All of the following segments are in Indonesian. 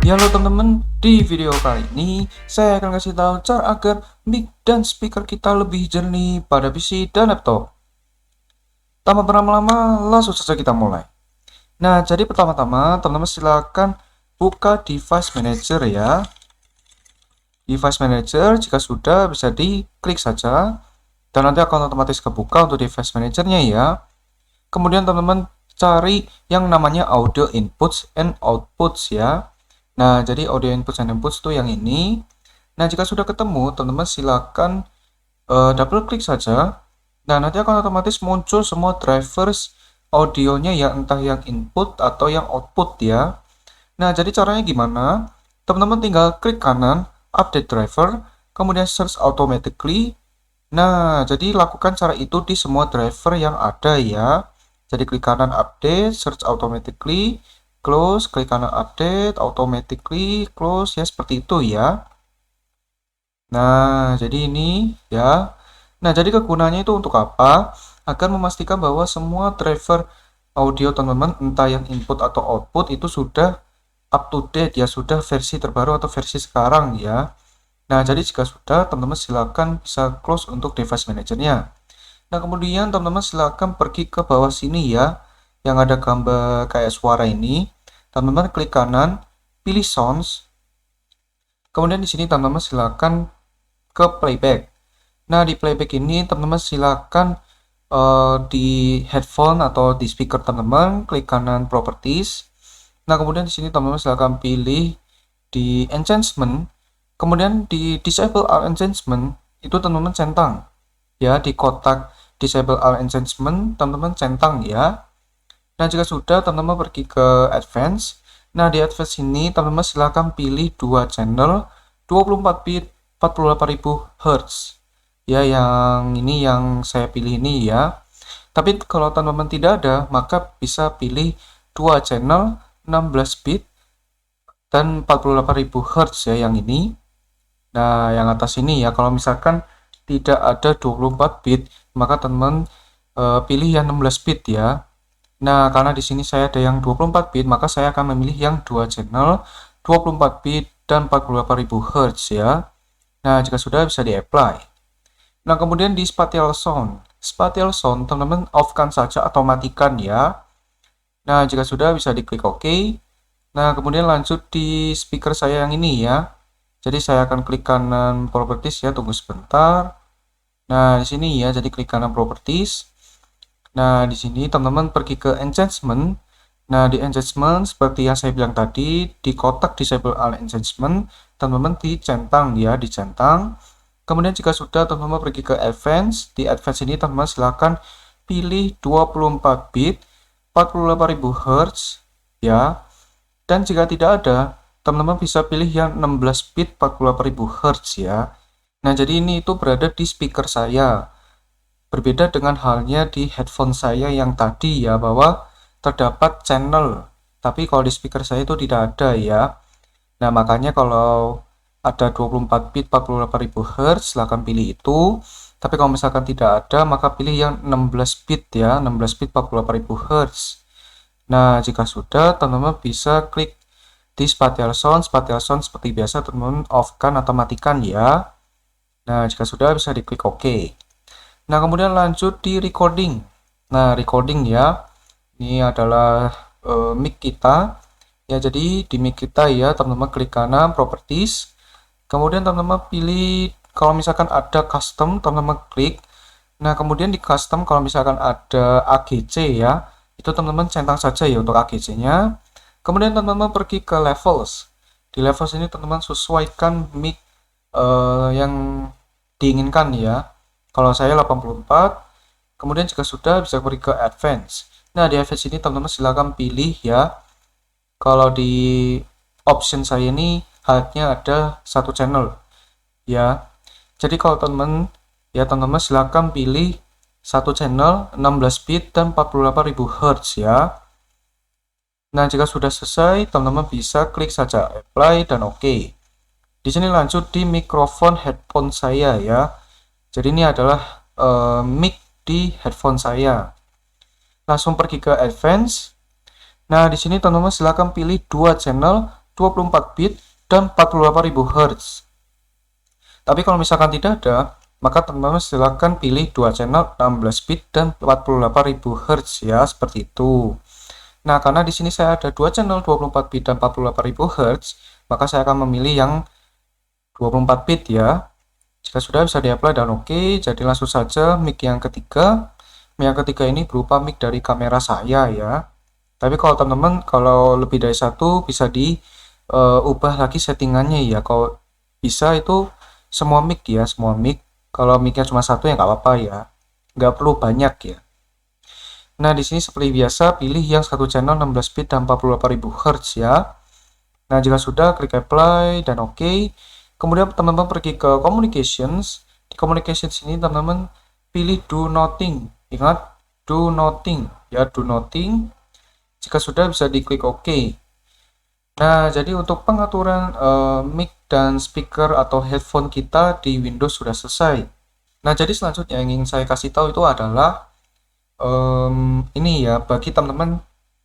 Ya halo teman-teman, di video kali ini saya akan kasih tahu cara agar mic dan speaker kita lebih jernih pada PC dan laptop. Tanpa berlama-lama, langsung saja kita mulai. Nah, jadi pertama-tama teman-teman silakan buka device manager ya. Device manager jika sudah bisa diklik saja dan nanti akan otomatis kebuka untuk device manajernya ya. Kemudian teman-teman cari yang namanya audio inputs and outputs ya. Nah, jadi audio inputs and outputs itu yang ini. Nah, jika sudah ketemu, teman-teman silakan double klik saja. Nah, nanti akan otomatis muncul semua drivers audionya ya, entah yang input atau yang output ya. Nah, jadi caranya gimana? Teman-teman tinggal klik kanan, update driver, kemudian search automatically. Nah, jadi lakukan cara itu di semua driver yang ada ya. Jadi klik kanan update, search automatically, close, klik kanan update, automatically, close, ya seperti itu ya. Nah, jadi ini ya. Nah, jadi kegunaannya itu untuk apa? Agar memastikan bahwa semua driver audio teman-teman, entah yang input atau output itu sudah up to date ya, sudah versi terbaru atau versi sekarang ya. Nah, jadi jika sudah, teman-teman silakan bisa close untuk device manajernya. Nah, kemudian teman-teman silakan pergi ke bawah sini ya, yang ada gambar kayak suara ini. Teman-teman klik kanan, pilih sounds. Kemudian di sini teman-teman silakan ke playback. Nah, di playback ini teman-teman silakan di headphone atau di speaker teman-teman klik kanan properties. Nah, kemudian di sini teman-teman silakan pilih di enhancement. Kemudian di disable all enhancement itu teman-teman centang ya, di kotak disable all enhancement teman-teman centang ya. Nah, jika sudah teman-teman pergi ke advance. Nah, di advance ini teman-teman silahkan pilih dua channel 24 bit 48.000 Hz ya, yang ini yang saya pilih ini ya. Tapi kalau teman-teman tidak ada, maka bisa pilih dua channel 16 bit dan 48.000 Hz ya, yang ini. Nah, yang atas ini ya, kalau misalkan tidak ada 24 bit, maka teman-teman pilih yang 16 bit ya. Nah, karena di sini saya ada yang 24 bit, maka saya akan memilih yang dua channel 24 bit dan 48.000 Hz ya. Nah, jika sudah bisa di-apply. Nah, kemudian di spatial sound. Spatial sound teman-teman off-kan saja atau matikan ya. Nah, jika sudah bisa diklik OK. Nah, kemudian lanjut di speaker saya yang ini ya. Jadi saya akan klik kanan properties ya, tunggu sebentar. Nah, di sini ya, jadi klik kanan properties. Nah, di sini teman-teman pergi ke enhancement. Nah, di enhancement seperti yang saya bilang tadi, di kotak disable all enhancement, teman-teman dicentang ya, dicentang. Kemudian jika sudah, teman-teman pergi ke advance. Di advance ini teman-teman silakan pilih 24 bit 48.000 Hz ya. Dan jika tidak ada, teman-teman bisa pilih yang 16 bit 48.000 Hz ya. Nah, jadi ini itu berada di speaker saya. Berbeda dengan halnya di headphone saya yang tadi ya, bahwa terdapat channel. Tapi kalau di speaker saya itu tidak ada ya. Nah, makanya kalau ada 24 bit 48.000 Hz, silahkan pilih itu. Tapi kalau misalkan tidak ada, maka pilih yang 16 bit ya, 16 bit 48.000 Hz. Nah, jika sudah, teman-teman bisa klik di spatial sound seperti biasa, teman-teman off-kan atau matikan ya. Nah, jika sudah bisa diklik OK. Nah, kemudian lanjut di recording. Nah, recording ya, ini adalah mic kita ya. Jadi di mic kita ya, teman-teman klik kanan properties. Kemudian teman-teman pilih, kalau misalkan ada custom, teman-teman klik. Nah, kemudian di custom kalau misalkan ada AGC ya, itu teman-teman centang saja ya untuk AGC-nya. Kemudian teman-teman pergi ke levels. Di levels ini teman-teman sesuaikan mic yang diinginkan ya. Kalau saya 84, kemudian jika sudah bisa pergi ke advance. Nah, di advance ini teman-teman silahkan pilih ya. Kalau di option saya ini hanya ada satu channel ya. Jadi kalau teman-teman silahkan pilih satu channel 16 bit dan 48.000 Hz ya. Nah, jika sudah selesai, teman-teman bisa klik saja apply dan OK. Di sini lanjut di mikrofon headphone saya ya. Jadi ini adalah mic di headphone saya. Langsung pergi ke advance. Nah, di sini teman-teman silahkan pilih dua channel 24 bit dan 48.000 Hz. Tapi kalau misalkan tidak ada, maka teman-teman silahkan pilih dua channel 16 bit dan 48.000 Hz ya, seperti itu. Nah, karena di sini saya ada dua channel 24 bit dan 48.000 Hz, maka saya akan memilih yang 24 bit ya. Jika sudah, bisa di-apply dan oke. Jadi langsung saja mic yang ketiga. Mic yang ketiga ini berupa mic dari kamera saya ya. Tapi kalau teman-teman kalau lebih dari satu bisa diubah lagi settingannya ya. Kalau bisa itu semua mic ya, semua mic. Kalau micnya cuma satu ya nggak apa-apa ya. Nggak perlu banyak ya. Nah, di sini seperti biasa pilih yang satu channel 16 bit dan 48.000 Hz ya. Nah, jika sudah klik apply dan oke. Kemudian teman-teman pergi ke communications. Di communications ini teman-teman pilih do nothing. Ingat, do nothing ya, do nothing. Jika sudah bisa diklik oke. Nah, jadi untuk pengaturan mic dan speaker atau headphone kita di Windows sudah selesai. Nah, jadi selanjutnya yang ingin saya kasih tahu itu adalah ini ya bagi teman-teman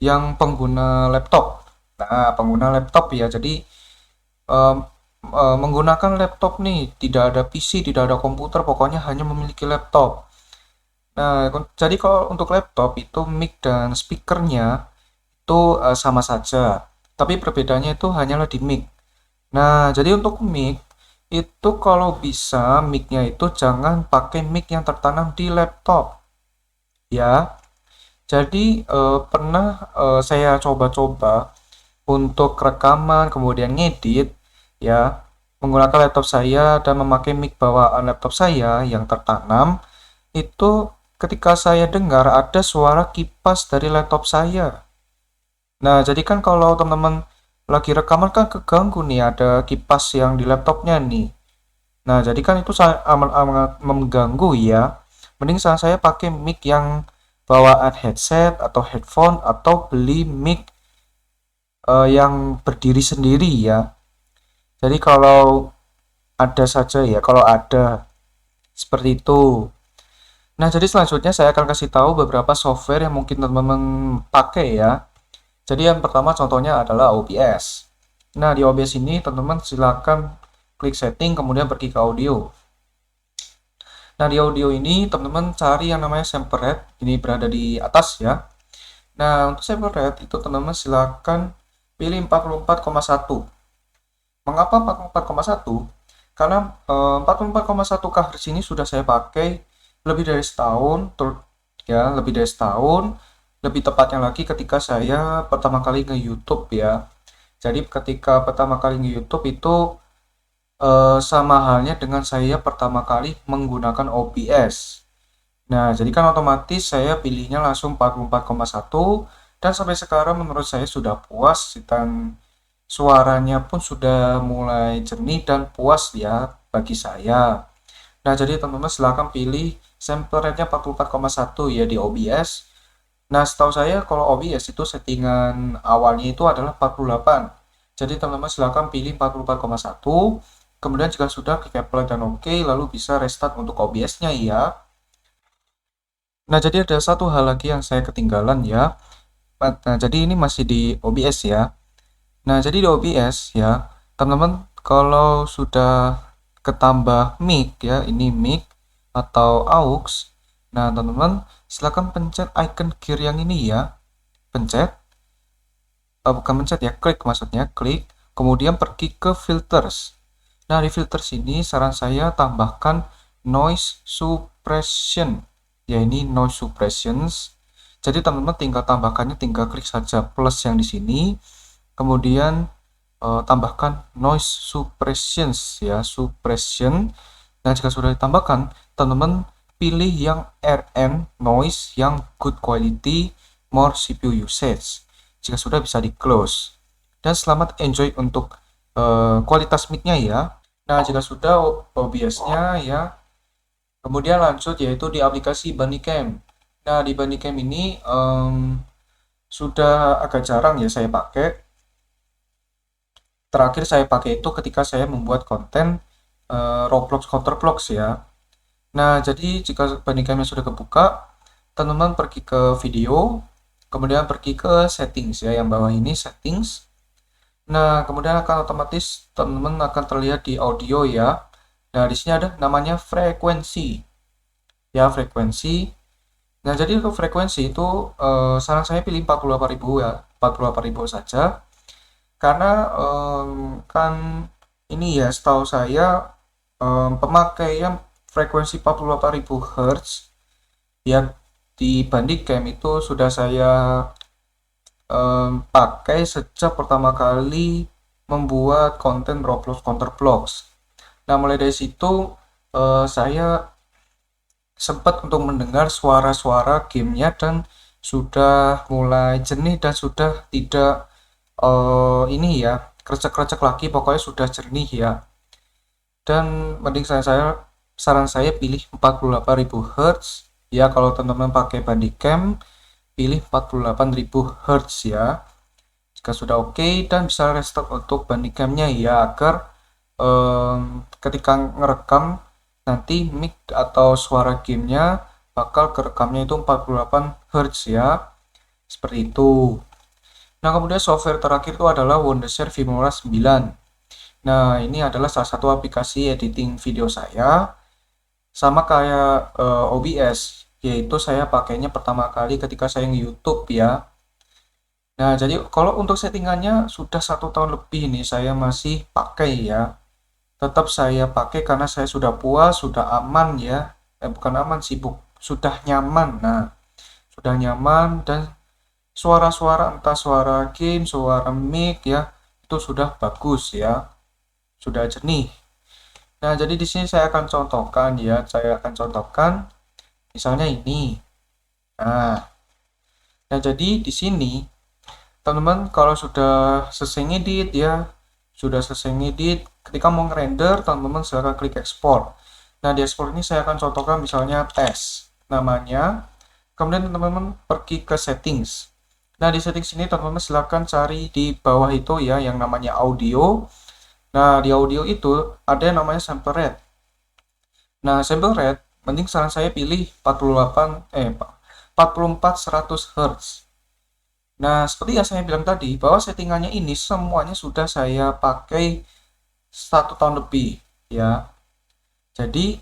yang pengguna laptop. Nah, pengguna laptop ya, jadi menggunakan laptop nih, tidak ada PC, tidak ada komputer, pokoknya hanya memiliki laptop. Nah, jadi kalau untuk laptop itu mic dan speakernya itu sama saja, tapi perbedaannya itu hanyalah di mic. Nah, jadi untuk mic itu kalau bisa micnya itu jangan pakai mic yang tertanam di laptop ya. Jadi pernah saya coba-coba untuk rekaman kemudian ngedit ya menggunakan laptop saya dan memakai mic bawaan laptop saya yang tertanam. Itu ketika saya dengar ada suara kipas dari laptop saya. Nah, jadi kan kalau teman-teman lagi rekaman kan keganggu nih ada kipas yang di laptopnya nih. Nah, jadi kan itu amat mengganggu ya. Mending saya pakai mic yang bawaan headset atau headphone atau beli mic yang berdiri sendiri ya. Jadi kalau ada saja ya, kalau ada seperti itu. Nah, jadi selanjutnya saya akan kasih tahu beberapa software yang mungkin teman-teman pakai ya. Jadi yang pertama contohnya adalah OBS. Nah, di OBS ini teman-teman silakan klik setting kemudian pergi ke audio. Nah, di audio ini teman-teman cari yang namanya sample rate, ini berada di atas ya. Nah, untuk sample rate itu teman-teman silakan pilih 44,1. Mengapa 44,1? Karena 44,1 kHz ini sudah saya pakai lebih dari setahun, ya, lebih dari setahun. Lebih tepatnya lagi ketika saya pertama kali nge-YouTube ya. Jadi ketika pertama kali nge-YouTube itu sama halnya dengan saya pertama kali menggunakan OBS. Nah, jadi kan otomatis saya pilihnya langsung 44,1 dan sampai sekarang menurut saya sudah puas dan suaranya pun sudah mulai jernih dan puas ya bagi saya. Nah, jadi teman-teman silahkan pilih sample rate-nya 44,1 ya di OBS. Nah, setahu saya kalau OBS itu settingan awalnya itu adalah 48. Jadi teman-teman silahkan pilih 44,1. Kemudian jika sudah klik apply dan oke, lalu bisa restart untuk OBS-nya ya. Nah, jadi ada satu hal lagi yang saya ketinggalan ya. Nah, jadi ini masih di OBS ya. Nah, jadi di OBS ya, teman-teman kalau sudah ketambah mic ya, ini mic atau aux. Nah, teman-teman silakan pencet icon gear yang ini ya. Pencet. Bukan pencet ya, klik maksudnya, klik. Kemudian pergi ke filters. Nah, di filters ini saran saya tambahkan noise suppression. Ya, ini noise suppressions. Jadi teman-teman tinggal tambahkannya, tinggal klik saja plus yang di sini. Kemudian tambahkan noise suppressions ya, suppression. Nah, jika sudah ditambahkan, teman-teman pilih yang RN noise yang good quality more CPU usage. Jika sudah bisa di close. Dan selamat enjoy untuk kualitas mic-nya ya. Nah, jika sudah OBS-nya ya, kemudian lanjut yaitu di aplikasi Bandicam. Nah, di Bandicam ini sudah agak jarang ya saya pakai. Terakhir saya pakai itu ketika saya membuat konten Roblox Counterblocks ya. Nah, jadi jika Bandicamnya sudah kebuka, teman-teman pergi ke video, kemudian pergi ke settings ya, yang bawah ini settings. Nah, kemudian akan otomatis teman-teman akan terlihat di audio ya. Nah, di sini ada namanya frekuensi. Ya, frekuensi. Nah, jadi untuk frekuensi itu saran saya pilih 48.000 ya, 48.000 saja. Karena kan ini ya, setahu saya pemakaian frekuensi 48.000 Hz ya di Bandicam itu sudah saya pakai sejak pertama kali membuat konten Roblox Counterblocks. Nah, mulai dari situ saya sempat untuk mendengar suara-suara gamenya dan sudah mulai jernih dan sudah tidak ini ya, krecek-krecek lagi, pokoknya sudah jernih ya. Dan mending saran saya pilih 48.000 Hz ya. Kalau teman-teman pakai Bandicam pilih 48.000 Hz ya. Jika sudah oke, dan bisa restart untuk Bandicamnya ya, agar ketika ngerekam nanti mic atau suara gamenya bakal kerekamnya itu 48 Hz ya, seperti itu. Nah, kemudian software terakhir itu adalah Wondershare Filmora 9. Nah, ini adalah salah satu aplikasi editing video saya, sama kayak OBS, yaitu saya pakainya pertama kali ketika saya nge-YouTube ya. Nah, jadi kalau untuk settingannya sudah 1 tahun lebih nih saya masih pakai ya. Tetap saya pakai karena saya sudah puas, sudah aman ya. Bukan aman sih, sudah nyaman. Nah, sudah nyaman, dan suara-suara entah suara game, suara mic ya, itu sudah bagus ya, sudah jernih. Nah, jadi di sini saya akan contohkan ya, saya akan contohkan misalnya ini. Nah, jadi di sini teman-teman kalau sudah selesai ngedit ya, sudah selesai ngedit, ketika mau ngerender teman-teman silahkan klik export. Nah, di export ini saya akan contohkan misalnya tes namanya, kemudian teman-teman pergi ke settings. Nah, di settings ini teman-teman silahkan cari di bawah itu ya yang namanya audio. Nah, di audio itu ada yang namanya sample rate. Nah, sample rate mending saran saya pilih 44.100 Hz. Nah, seperti yang saya bilang tadi, bahwa settingannya ini semuanya sudah saya pakai 1 tahun lebih ya. Jadi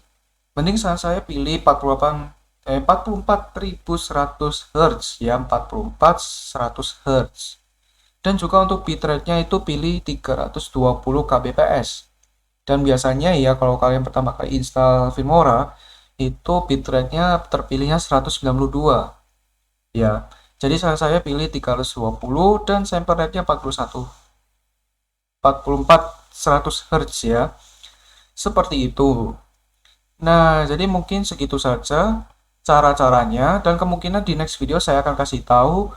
mending saya pilih 44.100 Hz ya, 44.100 Hz. Dan juga untuk bitrate-nya itu pilih 320 kbps. Dan biasanya ya kalau kalian pertama kali install Filmora itu bitrate-nya terpilihnya 192 ya. Jadi saya pilih 320 dan sample rate-nya 44.100 Hz ya. Seperti itu. Nah, jadi mungkin segitu saja cara-caranya, dan kemungkinan di next video saya akan kasih tahu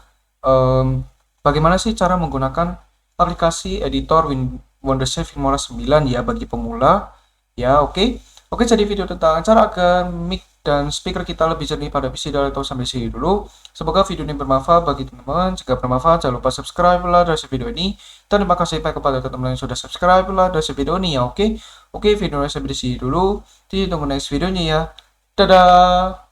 bagaimana sih cara menggunakan aplikasi editor Wondershare Filmora 9 ya bagi pemula. Ya, oke. Oke, jadi video tentang cara agar mic dan speaker kita lebih jernih pada PC atau sampai sini dulu. Semoga video ini bermanfaat bagi teman-teman. Jika bermanfaat, jangan lupa subscribe, like, dan share video ini. Dan terima kasih kepada teman-teman yang sudah subscribe, like, dan share video ini ya, oke. Oke, videonya sampai di sini dulu. Ditunggu next videonya ya. Dadah!